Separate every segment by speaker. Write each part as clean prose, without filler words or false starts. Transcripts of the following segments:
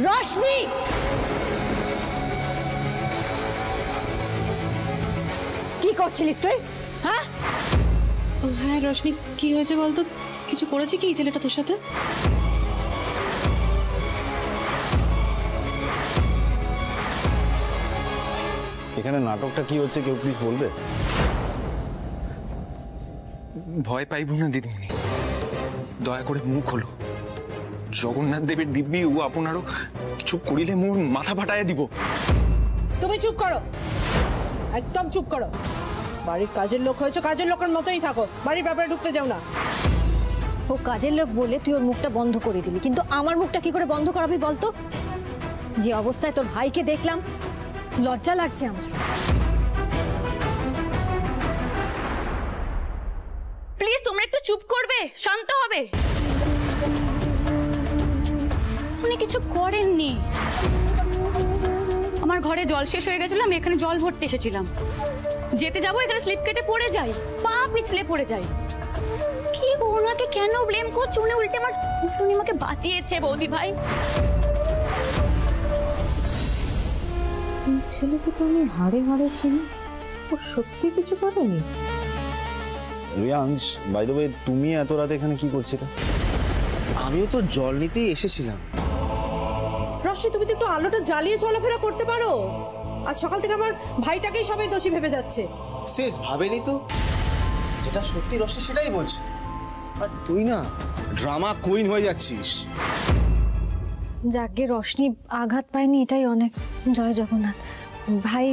Speaker 1: রোশনি, কি করছিলিস তুই? হ্যাঁ
Speaker 2: হ্যাঁ রোশনি, কি হয়েছে বলতো? কিছু করেছে কি ছেলেটা তোর সাথে?
Speaker 3: এখানে নাটকটা কি হচ্ছে কেউ প্লিজ বলবে?
Speaker 4: ভয় পাইব না দিদিমণি, দয়া করে মুখ হলো। জগন্নাথ দেবের দিব্যি ও আপনারও কিছু করিলে মোর মাথা ফাটাইয়া দিব।
Speaker 5: তুমি চুপ করো, একদম চুপ করো। বাড়ির কাজের লোক হয়েছে, কাজের লোকের মতোই থাকো, বাড়ির ব্যাপারে ঢুকতে যাও না।
Speaker 1: ও কাজের লোক বলে তুই ওর মুখটা বন্ধ করে দিলি, কিন্তু আমার মুখটা কি করে বন্ধ করাবি বলতো? যে অবস্থায় তোর ভাইকে দেখলাম, লজ্জা লাগছে আমার।
Speaker 6: প্লিজ তোমরা একটু চুপ করবে, শান্ত হবে। উনি কিছু করেননি। আমার ঘরে জল শেষ হয়ে গেছিল, আমি এখানে জল ভরতে এসেছিলাম। যেতে যাবো, এখানে স্লিপ কেটে পড়ে যাই, পা পিছলে পড়ে যাই। কি ওনাকে কেন ব্লেম করছো? উনি উল্টে উনি আমাকে বাঁচিয়েছে বৌদি ভাই।
Speaker 2: ছেলেকে তো আমি হাড়ে হাড়ে চিনি, ও সত্যি কিছু করেনি।
Speaker 3: রিয়াংশ, বাই দ্য ওয়ে, তুমি এত রাতে এখানে কি করছিলে?
Speaker 7: আমিও তো জল নিতেই এসেছিলাম।
Speaker 5: রশ্মি, তুমি তো একটু আলোটা জ্বালিয়ে চলাফেরা করতে পারো। আর সকাল থেকে আমার ভাইটাকেই সবাই দোষী ভেবে যাচ্ছে।
Speaker 7: শেষ ভাবেনি তো, যেটা সত্যি রশ্মি সেটাই বলছে। আর তুই না ড্রামা কুইন হয়ে যাচ্ছিস।
Speaker 1: যাকে রোশনি আঘাত পায়নি, এটাই অনেক। জয় জগন্নাথ। ভাই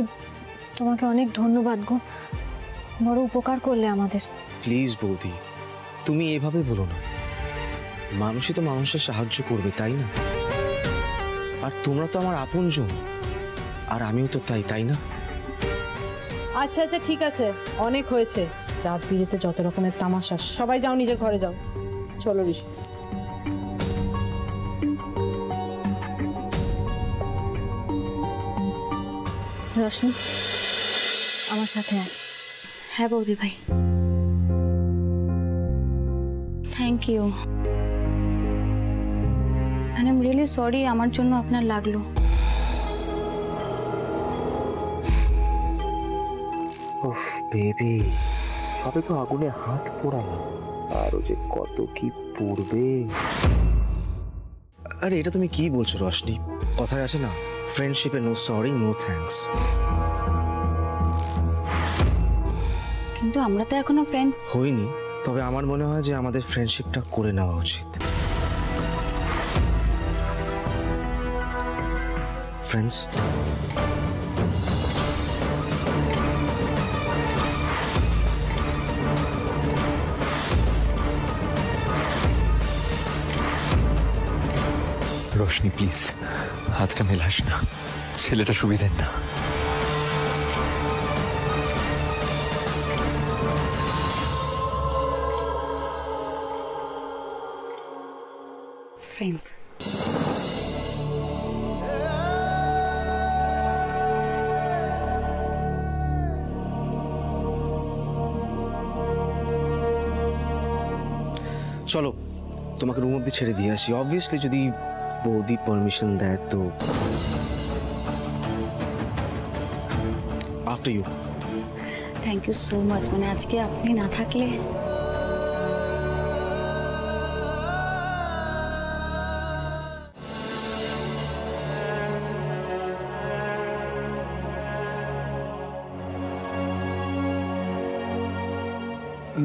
Speaker 1: তোমাকে অনেক ধন্যবাদ গো, বড় উপকার করলে আমাদের।
Speaker 7: প্লিজ বৌদি, তুমি এভাবে বলো না। মানুষই তো মানুষের সাহায্য করবে, তাই না? আর তোমরা তো আমার আপনজন, আর আমিও তো তাই, তাই না?
Speaker 5: আচ্ছা আচ্ছা ঠিক আছে, অনেক হয়েছে। রাত বিরেতে যত রকমের তামাশা, সবাই যাও নিজের ঘরে যাও। চলো ঋষি।
Speaker 1: রোশনি, আমার সাথে আয়।
Speaker 6: হ্যাঁ বৌদি ভাই, thank you. I am really sorry আমার জন্য আপনার লাগলো।
Speaker 7: ওহ বেবি, সবে তো আগুনে হাত পোড়ালাম, আরো যে কত কি পড়বে। আরে এটা তুমি কি বলছো রোশনি? কথায় আছে না, ফ্রেন্ডশিপে নো সরি নো থ্যাঙ্কস।
Speaker 6: কিন্তু আমরা তো এখনো ফ্রেন্ডস
Speaker 7: হইনি, তবে আমার মনে হয় যে আমাদের ফ্রেন্ডশিপটা করে নেওয়া উচিত। ফ্রেন্ডস,
Speaker 4: রোশনি প্লিজ, হাতটা মেলাস না, ছেলেটা সুবিধের না।
Speaker 6: ফ্রেন্ডস।
Speaker 7: চলো তোমাকে রুম অব্দি ছেড়ে দিয়ে আসি। অবভিয়াসলি যদি বৌদি পারমিশন দেয় তো। After you.
Speaker 6: Thank you so much. মানে আজকে আপনি না থাকলে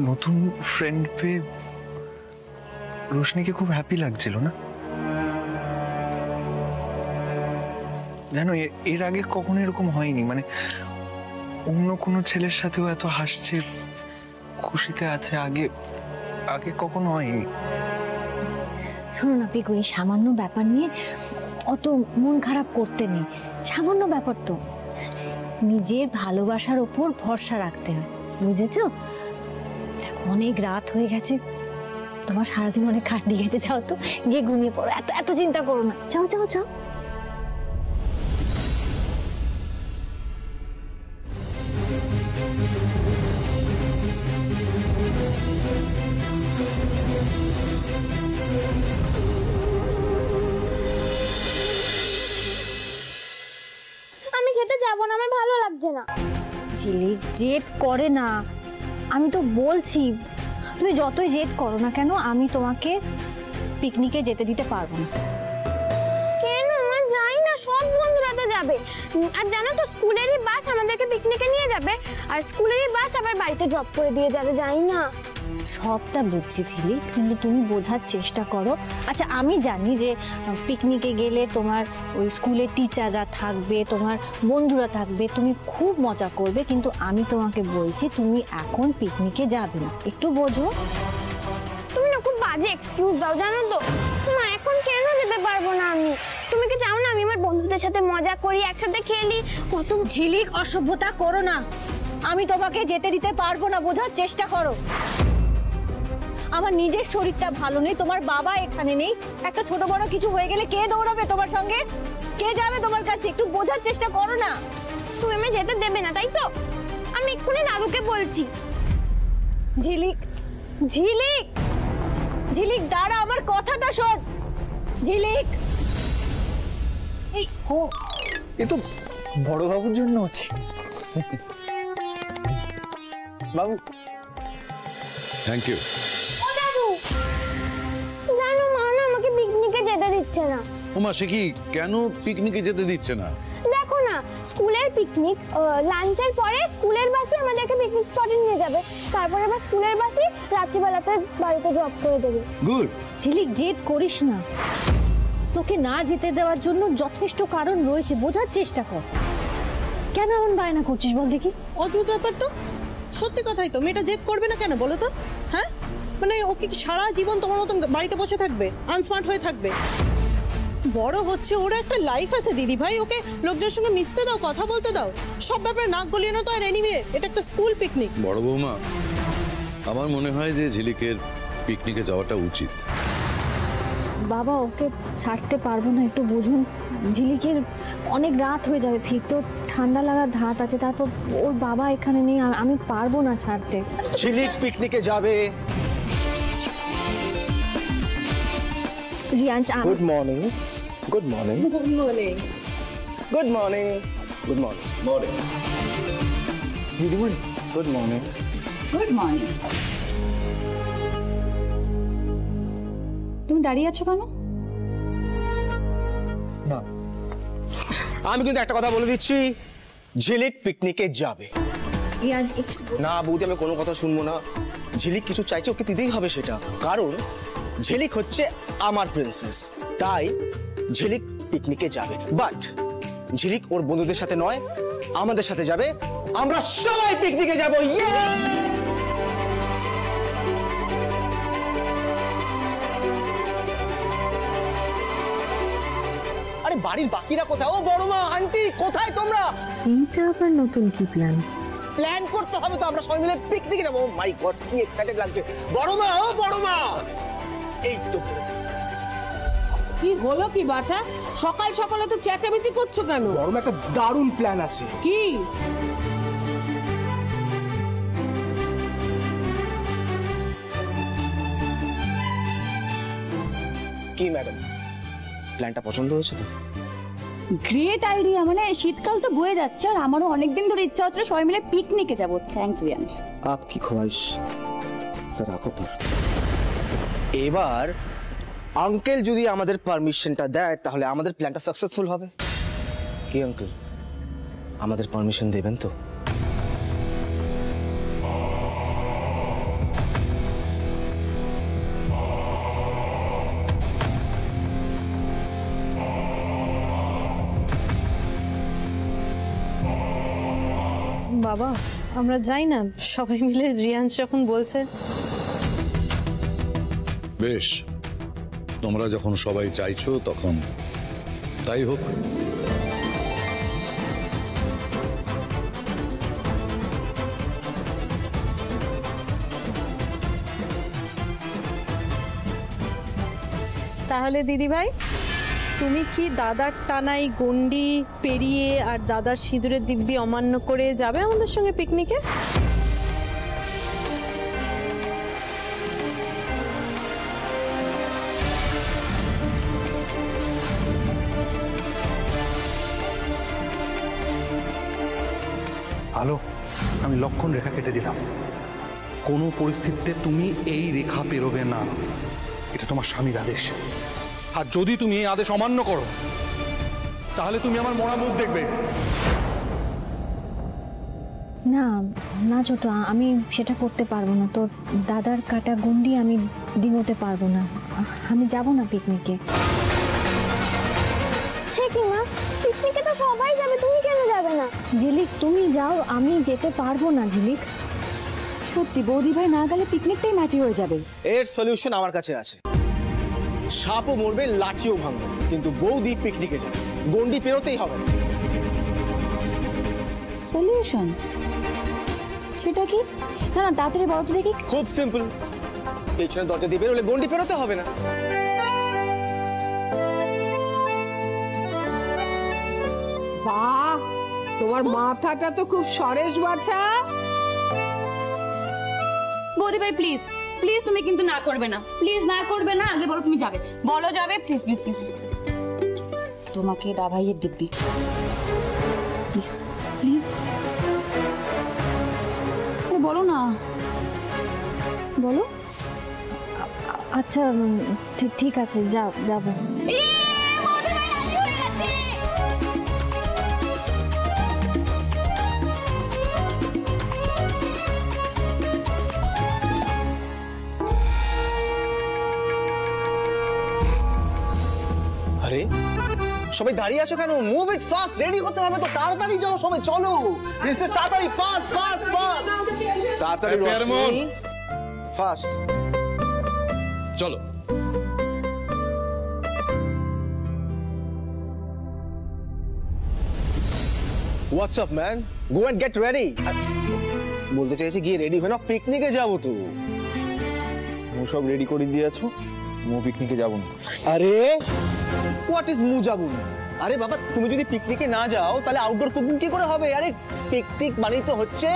Speaker 4: নতুন ফ্রেন্ড পেয়ে রোশনিকে খুব হ্যাপি লাগছিল না? জানো, এর আগে কখনো এরকম হয়নি। মানে অন্য কোনো ছেলের সাথেও এত হাসছে, খুশিতে আছে, আগে আগে কখনো হয়নি।
Speaker 1: শোনো না পিকু, এই সামান্য ব্যাপার নিয়ে অত মন খারাপ করতে নেই। সামান্য ব্যাপার তো, নিজের ভালোবাসার ওপর ভরসা রাখতে হয়, বুঝেছো? দেখো অনেক রাত হয়ে গেছে, তোমার সারাদিন অনেক খাটনি গেছে। যাও তো, গিয়ে ঘুমিয়ে পড়ো, এত এত চিন্তা করো না। যাও যাও যাও।
Speaker 8: না।
Speaker 1: ঝিলিক জেদ করে না, আমি তো বলছি তুমি যতই জেদ করো না কেন আমি তোমাকে পিকনিকে যেতে দিতে পারবো না।
Speaker 8: কেন মা? যাই না, সব বন্ধুরা তো যাবে। আর জানো তো স্কুলেরই বাস আমাদেরকে পিকনিকে নিয়ে যাবে, আর স্কুলেরই বাস আবার বাড়িতে ড্রপ করে দিয়ে যাবে। যাই না।
Speaker 1: সবটা বুঝছি ঝিলিক, কিন্তু তুমি বোঝার চেষ্টা করো। আচ্ছা আমি জানি যে পিকনিকে গেলে তোমার ওই স্কুলের টিচাররা থাকবে, তোমার বন্ধুরা থাকবে, তুমি খুব মজা করবে, কিন্তু আমি তোমাকে বলছি তুমি এখন পিকনিকে যাবে না, একটু বোঝো।
Speaker 8: তুমি না খুব বাজে এক্সকিউজ দাও জানো তো। মা এখন কেন যেতে পারবো না আমি? তুমি কি চাও না আমি আমার বন্ধুদের সাথে মজা করি, একসাথে খেলি? কত
Speaker 1: ঝিলিক অসভ্যতা করো না, আমি তোমাকে যেতে দিতে পারবো না, বোঝার চেষ্টা করো। আমার নিজের শরীরটা ভালো নেই, তোমার বাবা এখানে নেই, একটা ছোট বড় কিছু হয়ে গেলে কে দৌড়াবে তোমার সঙ্গে, কে যাবে তোমার কাছে? একটু বোঝার চেষ্টা করো না।
Speaker 8: তুমি আমি যেতে দেবে না তাই তো? আমি এক্ষুনি দাদুকে বলছি।
Speaker 1: ঝিলিক, ঝিলিক, ঝিলিক দাঁড়া, আমার কথাটা শোন। ঝিলিক, এই হো,
Speaker 4: এ তো বড় বাবুর জন্য হচ্ছে। বাবু
Speaker 9: থ্যাংক ইউ।
Speaker 8: ও দাদু, জানো মা না আমাকে পিকনিকে যেতে দিচ্ছে না।
Speaker 9: ওমা সে কি, কেন পিকনিকে যেতে দিচ্ছে না?
Speaker 8: দেখো না, স্কুলের পিকনিক লাঞ্চের পরে স্কুলের বাসে আমাদেরকে পিকনিক স্পটে নিয়ে যাবে, তারপরে আবার স্কুলের বাসে রাত্রিবেলাতে বাড়িতে ড্রপ করে দেবে।
Speaker 9: গুড।
Speaker 1: ঝিলিক জেদ করিস না, তোকে না যেতে দেওয়ার জন্য যথেষ্ট কারণ রয়েছে, বোঝার চেষ্টা কর। কেন এমন বায়না করছিস বল দেখি?
Speaker 5: অদ্ভুত ব্যাপার তো। সত্যি কথাই তো, মেয়েটা জেদ করবে না কেন বলো তো? হ্যাঁ, মানে ওকে কি সারা জীবন তোমার মতন বাড়িতে বসে থাকবে, আনস্মার্ট হয়ে থাকবে? বড় হচ্ছে, ওর একটা লাইফ আছে দিদি ভাই, ওকে লোকজনের সঙ্গে মিশতে দাও, কথা বলতে দাও। সব ব্যাপারে নাক গলিয়ে না তো। আর এনিওয়ে এটা একটা স্কুল পিকনিক।
Speaker 9: বড় বৌমা, আমার মনে হয় যে ঝিলিকের পিকনিকে যাওয়াটা উচিত।
Speaker 1: বাবা ওকে ছাড়তে পারবো না, একটু বুঝুন। ঝিলিকের অনেক রাত হয়ে যাবে, ফিরতেও ঠান্ডা লাগার ধাত আছে, তারপর ওর বাবা এখানে নেই, আমি পারবো না ছাড়তে।
Speaker 7: ঝিলিক পিকনিকে যাবে।
Speaker 1: রিয়াঞ্চ,
Speaker 7: good morning, good morning,
Speaker 5: good morning.
Speaker 7: Good morning, good morning, morning দিদিমণি, গুড মর্নিং।
Speaker 6: Good morning. তুমি দাঁড়িয়ে আছো কেন?
Speaker 4: না,
Speaker 7: আমি কিন্তু একটা কথা বলে দিচ্ছি, ঝিলিক পিকনিকে যাবে।
Speaker 1: রিয়াঞ্চ একটু
Speaker 7: না বৌদি, আমি কোনো কথা শুনবো না। ঝিলিক কিছু চাইছে, ওকে দিতেই হবে সেটা, কারণ ঝিলিক হচ্ছে আমার প্রিন্সেস, তাই ঝিলিক পিকনিকে যাবে। বাট ঝিলিক ওর বন্ধুদের সাথে নয়, আমাদের সাথে যাবে। আমরা সবাই পিকনিকে যাবো। আরে বাড়ির বাকিরা কোথায়? ও বড় মা, আন্টি কোথায় তোমরা?
Speaker 5: এইটা আবার নতুন কি প্ল্যান?
Speaker 7: প্ল্যান করতে হবে তো, আমরা সবাই মিলে পিকনিকে যাবো। ও মাই গড, কি এক্সাইটেড লাগছে। বড় মা, ও বড় মা, এই তো
Speaker 5: কি হলো কি বাছা? সকাল সকালে তো চেঁচামেচি করছো কেন?
Speaker 7: বড় মা, একটা দারুণ প্ল্যান আছে।
Speaker 5: কি?
Speaker 7: কি ম্যাডাম, প্ল্যানটা পছন্দ হয়েছে তো?
Speaker 6: গ্রেট আইডিয়া, মানে শীতকাল তো বয়ে যাচ্ছে আর আমারও অনেকদিন ধরে ইচ্ছা হচ্ছে সবাই মিলে পিকনিকে যাবো। থ্যাঙ্কস রিয়ান।
Speaker 7: आपकी ख्वाहिश স্যার আঁকো পর। এবার আঙ্কেল যদি আমাদের পারমিশনটা দেয় তাহলে আমাদের প্ল্যানটা সাকসেসফুল হবে। কি আঙ্কেল, আমাদের পারমিশন দেবেন তো?
Speaker 5: বাবা আমরা যাই না সবাই মিলে, রিয়ান যখন বলছে।
Speaker 9: বেশ, তোমরা যখন সবাই চাইছো তখন তাই হোক।
Speaker 5: তাহলে দিদি ভাই, তুমি কি দাদার টানাই গন্ডি পেরিয়ে আর দাদার সিঁদুরের দিব্যি অমান্য করে যাবে আমাদের সঙ্গে পিকনিকে?
Speaker 10: আলো, আমি লক্ষণ রেখা কেটে দিলাম। কোনো পরিস্থিতিতে তুমি এই রেখা পেরোবে না, এটা তোমার স্বামীর আদেশ। আর যদি তুমি এই আদেশ অমান্য করো তাহলে তুমি আমার মরা মুখ দেখবে।
Speaker 1: না না ছোট, আমি সেটা করতে পারবো না। তোর দাদার কাটা গন্ডি আমি ডিঙোতে পারবো না। আমি যাব না পিকনিকে।
Speaker 8: সে কি মা, পিকনিকে তো সবাই যাবে, তুমি কেন যাবে না?
Speaker 1: ঝিলিক তুমি যাও, আমি যেতে পারবো না ঝিলিক।
Speaker 6: সত্যি বৌদি ভাই না গেলে পিকনিকটাই মাটি হয়ে যাবে।
Speaker 7: এর সলিউশন আমার কাছে আছে। সাপও মরবে, লাঠিও ভাঙবে, কিন্তু বৌদি পিকনিকে যাবে, গন্ডি পেরোতেই হবে না।
Speaker 6: সলিউশন সেটা কি? না না তাড়াতাড়ি বলো তো দেখি।
Speaker 7: খুব সিম্পল, পেছনের দরজা দিয়ে বেরোলে গন্ডি পেরোতে হবে না।
Speaker 11: বাহ, তোমার মাথাটা তো খুব সরেস বাছা।
Speaker 6: বৌদি ভাই প্লিজ প্লিজ, তুমি কিন্তু না করবে না, প্লিজ না করবে না। আগে বলো তুমি যাবে, বলো যাবে, প্লিজ প্লিজ প্লিজ। তোমাকে দাভাইয়ের দিব্যি, প্লিজ প্লিজ বলো না, বলো।
Speaker 1: আচ্ছা ঠিক আছে, যাও যাবো।
Speaker 7: আরে সবাই দাঁড়িয়ে আছো কেন? মুভ ইট ফাস্ট, রেডি হতে হবে তো, তাড়াতাড়ি যাও সবাই, চলো প্রিন্সেস, তাড়াতাড়ি, ফাস্ট ফাস্ট ফাস্ট, তাড়াতাড়ি রশ্মি, ফাস্ট
Speaker 10: চলো।
Speaker 7: What's up man, go and get ready. বলতে চাইছি গিয়ে রেডি হয়ে না, পিকনিকে যাবো তো।
Speaker 3: মু সব রেডি করে দিয়েছো, মু পিকনিকে যাবো না।
Speaker 7: আরে হোয়াট ইজ মু যাবো না? আরে বাবা, তুমি যদি পিকনিকে না যাও তাহলে আউটডোর কুকিং কি করে হবে? আরে পিকনিক মানে তো হচ্ছে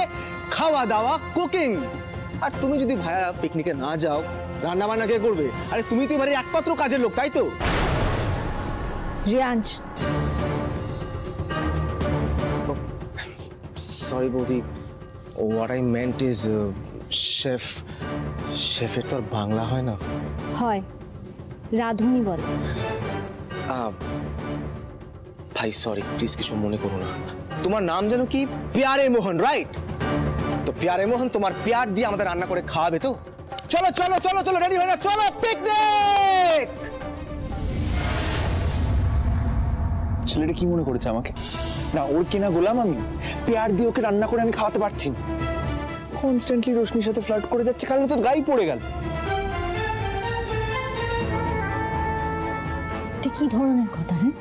Speaker 7: খাওয়া দাওয়া, কুকিং। আর তুমি যদি ভাইয়া পিকনিকে না যাও, রান্না বান্না কে করবে? আরে তুমি তো এবারে একমাত্র কাজের লোক, তাই তো?
Speaker 1: রিয়াঞ্জ,
Speaker 7: সরি বৌদি, what I meant is chef. শেফের তো আর বাংলা হয় না।
Speaker 1: হয়, রাধুনি বল।
Speaker 7: ভাই সরি, প্লিজ কিছু মনে করো না। তোমার নাম যেন কি? প্যারে মোহন, রাইট? তো প্যারে মোহন তোমার প্যার দিয়ে আমাদের রান্না করে খাওয়াবে তো? চলো চলো চলো চলো, রেডি হয়ে না, চলো পিকনিক।
Speaker 4: ছেলেটা কি মনে করেছে আমাকে? না, ওর কেনা গোলাম আমি, পেয়ার দিয়ে ওকে রান্না করে আমি খাওয়াতে পারছি না। কনস্ট্যান্টলি রোশনির সাথে ফ্লার্ট করে যাচ্ছে, কারণ তো গায়ে পড়ে গেল।
Speaker 1: এটা কি ধরনের কথা? হ্যাঁ,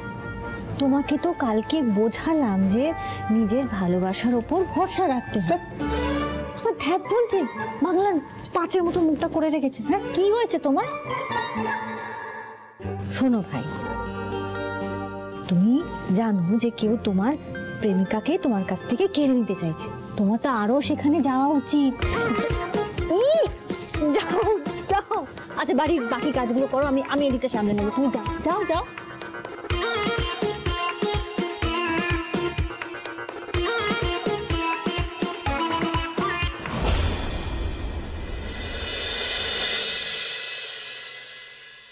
Speaker 1: তোমাকে তো কালকে বোঝালাম যে নিজের ভালোবাসার ওপর ভরসা রাখতে হয়। আমার ধ্যাত বলছে, বাংলার পাঁচের মতো মুখটা করে রেখেছে। হ্যাঁ, কি হয়েছে তোমার? শোনো ভাই, তুমি জানো যে কেউ তোমার প্রেমিকাকে তোমার কাছ থেকে কেড়ে নিতে চাইছে। তোমার তো আরো সেখানে যাওয়া উচিত। যাও যাও। আচ্ছা, বাড়ির বাকি কাজগুলো করো, আমি এদিকটা সামলে নেবো। তুমি যাও যাও যাও।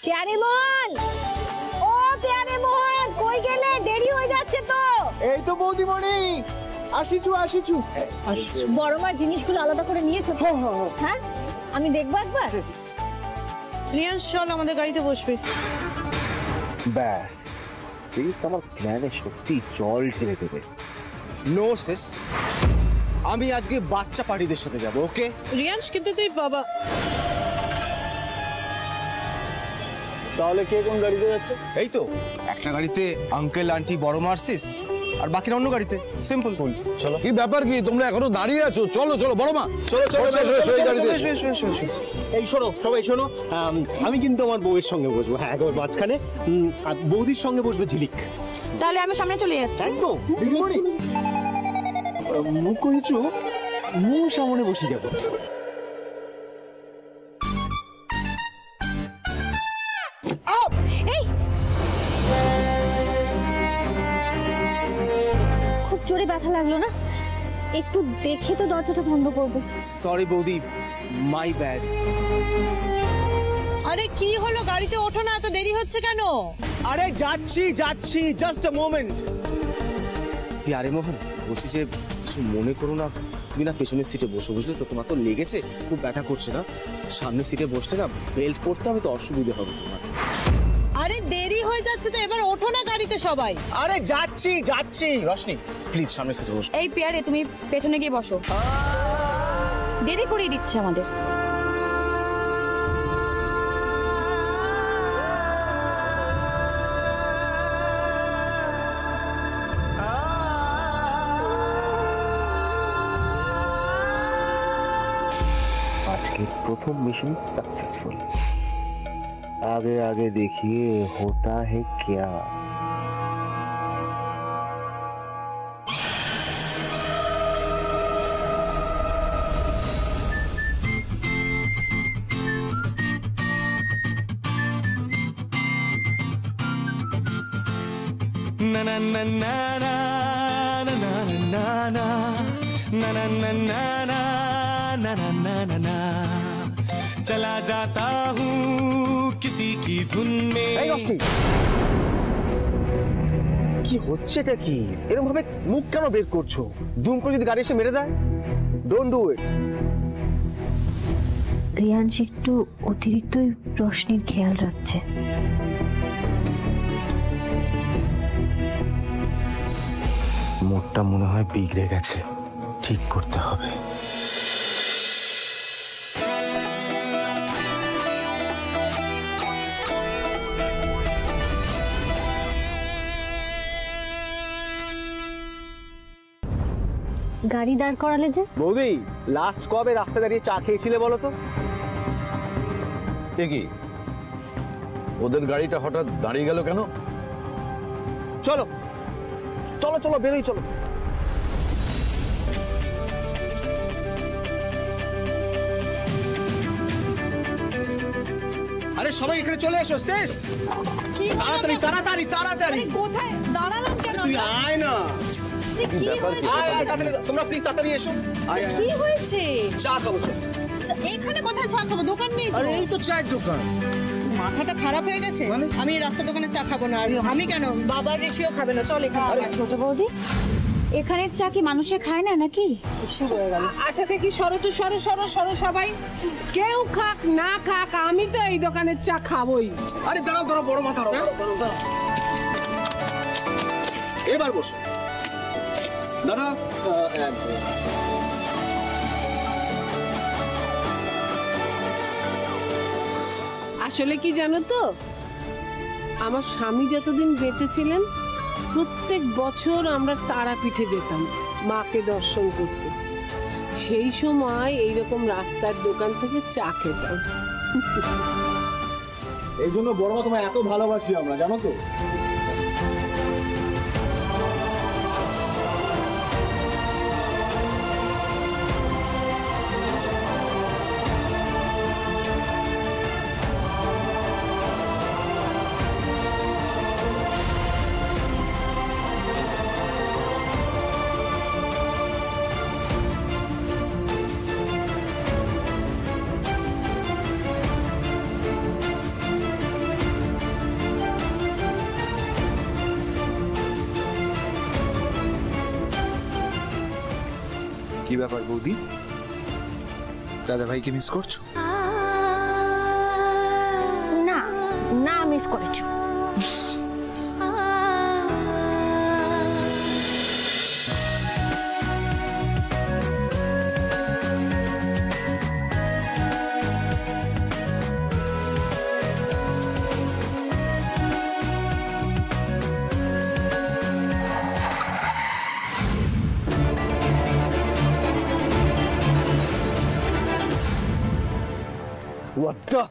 Speaker 1: প্যারে মোহন, ও প্যারে মোহন, কই গেলে? দেরি হয়ে যাচ্ছে তো।
Speaker 7: এই তো বৌদিমণি, আসিছু আসিছু।
Speaker 1: বড় মার জিনিসগুলো আলাদা করে নিয়েছো? হ্যাঁ, আমি দেখবো একবার।
Speaker 5: রিয়ান্স চল, আমাদের গাড়িতে বসবে।
Speaker 3: ব্যাস, আমার প্ল্যানে সত্যি জল ঢেলে দেবে।
Speaker 7: নো সিস, আমি আজকে বাচ্চা পার্টিদের সাথে যাব, ওকে?
Speaker 5: রিয়ান্স, কিন্তু তুই বাবা।
Speaker 3: তাহলে কে কোন গাড়িতে যাচ্ছে?
Speaker 7: এই তো একটা গাড়িতে আঙ্কেল আন্টি বড় মার্সিস, আর বাকিরা অন্য গাড়িতে। সিম্পল।
Speaker 3: চলো।
Speaker 9: কি ব্যাপার কি, তোমরা এখনো দাঁড়িয়ে আছো? চলো চলো বড় মা,
Speaker 7: চলো চলো চলো
Speaker 9: চলো,
Speaker 7: চলো
Speaker 9: গাড়িতে
Speaker 7: চলো,
Speaker 9: এসো।
Speaker 7: এসো এসো এসো।
Speaker 12: এই শোনো, সবাই শোনো, আমি কিন্তু আমার বউয়ের সঙ্গে বসবো। হ্যাঁ, একবার মাঝখানে, আর বৌদির সঙ্গে বসবে ঝিলিক।
Speaker 6: তাহলে আমি সামনে চলে যাচ্ছি।
Speaker 12: একদম দিদিমণি, মুখ করেছো, মু সামনে বসে যাবো।
Speaker 1: খুব জোরে ব্যথা লাগলো না? একটু দেখে তো দরজাটা বন্ধ করবে।
Speaker 7: সরি বৌদি, মাই ব্যাড।
Speaker 5: আরে কি হলো, গাড়িতে ওঠো না, এত দেরি হচ্ছে কেন?
Speaker 7: আরে যাচ্ছি যাচ্ছি, জাস্ট আ মোমেন্ট। আরে মোহন, বলছি যে কিছু মনে করো না, তুমি না পেছনের সিটে বসো, বুঝলে তো? তোমার তো লেগেছে, খুব ব্যথা করছে না? সামনের সিটে বসতে না বেল্ট পরতে হবে, তো অসুবিধে হবে তোমার।
Speaker 5: আরে দেরি হয়ে যাচ্ছে তো, এবার ওঠো না গাড়িতে সবাই।
Speaker 7: আরে যাচ্ছি যাচ্ছি। রশনি প্লিজ সামনের সিটে বসো।
Speaker 6: এই পিয়ারে, তুমি পেছনে গিয়ে বসো, দেরি করিয়ে দিচ্ছে আমাদের।
Speaker 7: प्रथम मिशन सक्सेसफुल। आगे आगे देखिए होता है क्या।
Speaker 13: na na na na na na na na na na na na na na na na na na चला जाता हूँ किसी की धुन में।
Speaker 7: কি হচ্ছেটা কি? এরকম ভাবে মুখ কেন বের করছো? দুম করে যদি গাড়ি এসে মেরে দেয়, ডোন্ট ডু ইট।
Speaker 1: রিয়াংশ একটু অতিরিক্তই রশনির খেয়াল রাখছে।
Speaker 7: মুখটা মনে হয় বিগড়ে গেছে, ঠিক করতে হবে।
Speaker 1: গাড়ি দাঁড় করালে যে?
Speaker 7: বৌদি, লাস্ট কবে রাস্তায় দাঁড়িয়ে চা খেয়েছিলে বলো তো?
Speaker 9: কি ওদের গাড়িটা হঠাৎ দাঁড়িয়ে গেল কেন?
Speaker 7: চলো চলো চলো, বেরোই চলো। আরে সবাই এখানে চলে এসো, শেষ।
Speaker 5: কি
Speaker 7: তাড়াতাড়ি তাড়াতাড়ি তাড়াতাড়ি।
Speaker 5: কোথায় দাঁড়ালাম কেন?
Speaker 7: তুই আয় না।
Speaker 5: কি হয়েছে?
Speaker 7: আয় আয় তাড়াতাড়ি, তোমরা প্লিজ তাড়াতাড়ি এসো। আয় আয়।
Speaker 5: কি হয়েছে?
Speaker 7: চা খাবো চল।
Speaker 5: এখানে কোথায় চা খাবো? দোকান নেই তো।
Speaker 7: আরে এই তো চায়ের দোকান।
Speaker 5: মাথাটা খারাপ হয়ে গেছে? আমি রাস্তার দোকানে চা খাবো না। আর আমি কেন? বাবার রেশিও খাবে না, চল এখানে।
Speaker 6: ছোট বৌদি, এখানের চা কি মানুষে খায় না নাকি?
Speaker 5: শুরু হয়ে গেল।
Speaker 11: আচ্ছা দেখি, সরো তো, সরো সরো সরো সবাই। কেউ খাক না খাক, আমি তো এই দোকানের চা খাবোই।
Speaker 7: আরে দাঁড়াও দাঁড়াও, বড় মাথা দাঁড়াও দাঁড়াও। এবার বসো দাদা।
Speaker 11: আসলে কি জানো তো, আমার স্বামী যতদিন বেঁচে ছিলেন প্রত্যেক বছর আমরা তারাপীঠে যেতাম মাকে দর্শন করতে। সেই সময় এইরকম রাস্তার দোকান থেকে চা খেতাম।
Speaker 12: এই জন্য বড় মা তোমায় এত ভালোবাসি আমরা, জানো তো?
Speaker 3: কি ব্যাপার বৌদি, দাদা ভাইকে মিস করছো?
Speaker 1: না না, মিস করেছো।
Speaker 7: What the?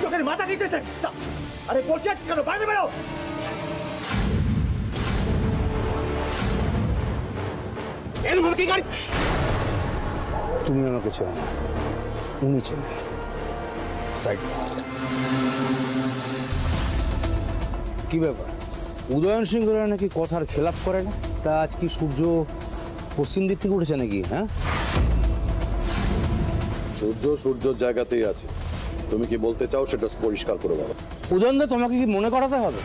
Speaker 7: চোখের মাথা কি চেষ্টা? আরে বসে আছিস কেন? বাইরে বেরো। এর মধ্যে কি গাড়ি? তুমি আমাকে চেনো না, উনি চেনে। সাইড।
Speaker 14: কি ব্যাপার, উদয়ন সিংহরা নাকি কথার খেলাপ করে না? তা আজ কি সূর্য পশ্চিম দিক থেকে উঠেছে নাকি? হ্যাঁ,
Speaker 9: সূর্য সূর্যর জায়গাতেই আছে। তুমি কি বলতে চাও সেটা পরিষ্কার করে বলো।
Speaker 14: উদয়নদা, তোমাকে কি মনে করাতে হবে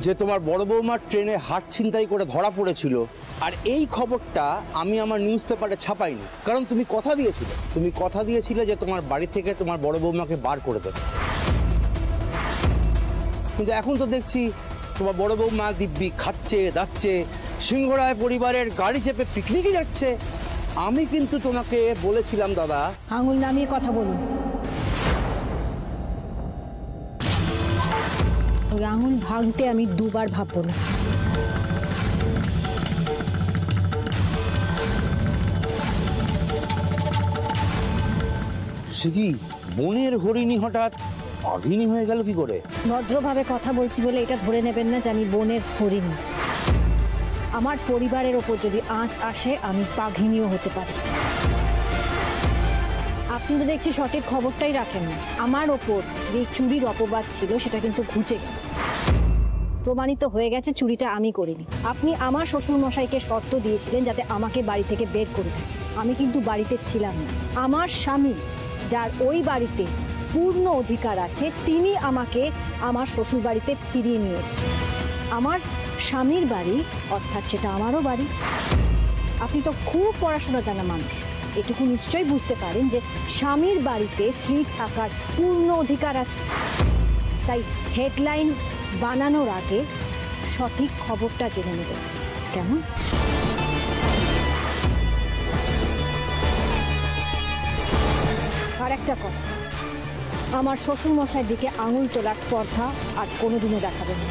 Speaker 14: যে তোমার বড় বৌমার ট্রেনে হাট ছিনতাই করে ধরা পড়েছিল, আর এই খবরটা আমি আমার নিউজ পেপারে ছাপাইনি? কারণ তুমি কথা দিয়েছিলে যে তোমার বাড়ি থেকে তোমার বড় বৌমাকে বার করে দেবে। কিন্তু এখন তো দেখছি তোমার বড় বৌমা দিব্যি খাচ্ছে দাচ্ছে, সিংহরায় পরিবারের গাড়ি চেপে পিকনিকে যাচ্ছে। আমি কিন্তু তোমাকে বলেছিলাম দাদা।
Speaker 1: আঙুল নামিয়ে কথা বলুন। ওই আঙুল ভাঙতে আমি দুবার ভাববো না।
Speaker 14: সে কি বনের হরিণী হঠাৎ বাঘিনী হয়ে গেল কি করে?
Speaker 1: ভদ্রভাবে কথা বলছি বলে এটা ধরে নেবেন না যে আমি বনের হরিণী। আমার পরিবারের ওপর যদি আঁচ আসে আমি বাঘিনীও হতে পারি। আপনি তো দেখছি সঠিক খবরটাই রাখেন না। আমার ওপর যে চুরির অপবাদ ছিল সেটা কিন্তু ঘুচে গেছে, প্রমাণিত হয়ে গেছে চুরিটা আমি করিনি। আপনি আমার শ্বশুর মশাইকে শর্ত দিয়েছিলেন যাতে আমাকে বাড়ি থেকে বের করে দেন। আমি কিন্তু বাড়িতে ছিলাম না। আমার স্বামী, যার ওই বাড়িতে পূর্ণ অধিকার আছে, তিনি আমাকে আমার শ্বশুর বাড়িতে ফিরিয়ে নিয়ে এসেছেন। আমার স্বামীর বাড়ি, অর্থাৎ সেটা আমারও বাড়ি। আপনি তো খুব পড়াশোনা জানা মানুষ, এটুকু নিশ্চয়ই বুঝতে পারেন যে স্বামীর বাড়িতে স্ত্রীর থাকার পূর্ণ অধিকার আছে। তাই হেডলাইন বানানোর আগে সঠিক খবরটা জেনে নেবেন, কেমন? আর একটা কথা, আমার শ্বশুর মশাইয়ের দিকে আঙুল তোলার স্পর্ধা আর কোনোদিনও দেখাবেন না।